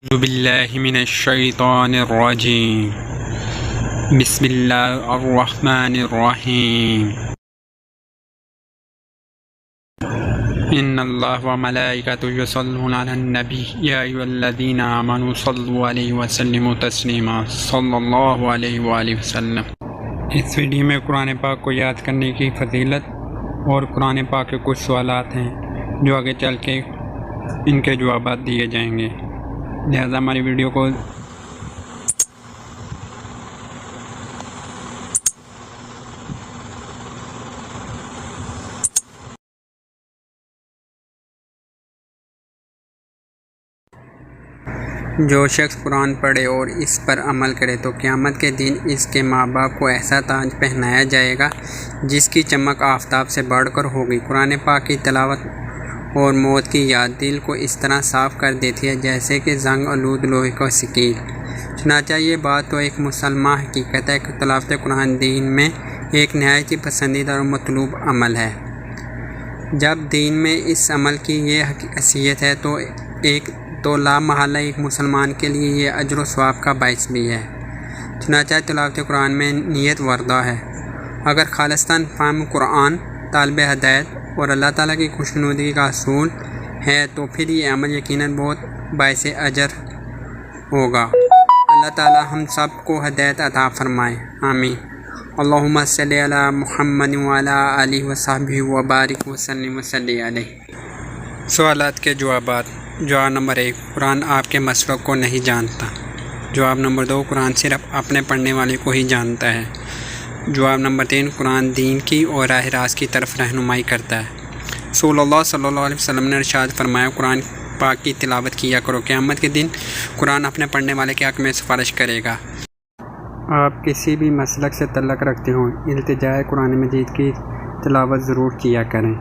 أعوذ بالله من الشيطان الرجيم بسم الله الرحمن الرحيم إن الله وملائكته يصلون على النبي يا أيها الذين آمنوا صلوا عليه وسلموا تسليما صلی اللہ علیہ وآلہ وسلم۔ اس ویڈیو میں قرآن پاک کو یاد کرنے کی فضیلت اور قرآن پاک کے کچھ سوالات ہیں جو آگے چل کے ان کے جوابات دیے جائیں گے، لہذا ہماری ویڈیو کو جو شخص قرآن پڑھے اور اس پر عمل کرے تو قیامت کے دن اس کے ماں باپ کو ایسا تاج پہنایا جائے گا جس کی چمک آفتاب سے بڑھ کر ہوگی۔ قرآن پاک کی تلاوت اور موت کی یاد دل کو اس طرح صاف کر دیتی ہے جیسے کہ زنگ آلود لوہے کا سکیل۔ چنانچہ یہ بات تو ایک مسلمہ حقیقت ہے کہ تلاوت قرآن دین میں ایک نہایت ہی پسندیدہ اور مطلوب عمل ہے۔ جب دین میں اس عمل کی یہ حیثیت ہے تو لا محالہ ایک مسلمان کے لیے یہ اجر و ثواب کا باعث بھی ہے۔ چنانچہ تلاوت قرآن میں نیت وردہ ہے۔ اگر خالصتاً فہم قرآن، طالب ہدایت اور اللہ تعالیٰ کی خوشنودی کا حصول ہے تو پھر یہ عمل یقیناً بہت باعث اجر ہوگا۔ اللہ تعالیٰ ہم سب کو ہدایت عطا فرمائے، آمین۔ اللہم صلی علی محمد وعلی آلہ وصحبہ وبارک وسلم وصلی علیہ۔ سوالات کے جوابات۔ جواب نمبر 1، قرآن آپ کے مسلک کو نہیں جانتا۔ جواب نمبر 2، قرآن صرف اپنے پڑھنے والے کو ہی جانتا ہے۔ جواب نمبر 3، قرآن دین کی اور راہ راست کی طرف رہنمائی کرتا ہے۔ رسول اللہ صلی اللہ علیہ وسلم نے ارشاد فرمایا، قرآن پاک کی تلاوت کیا کرو، قیامت کے دن قرآن اپنے پڑھنے والے کے حق میں سفارش کرے گا۔ آپ کسی بھی مسلک سے تعلق رکھتے ہوں، التجائے قرآن مجید کی تلاوت ضرور کیا کریں۔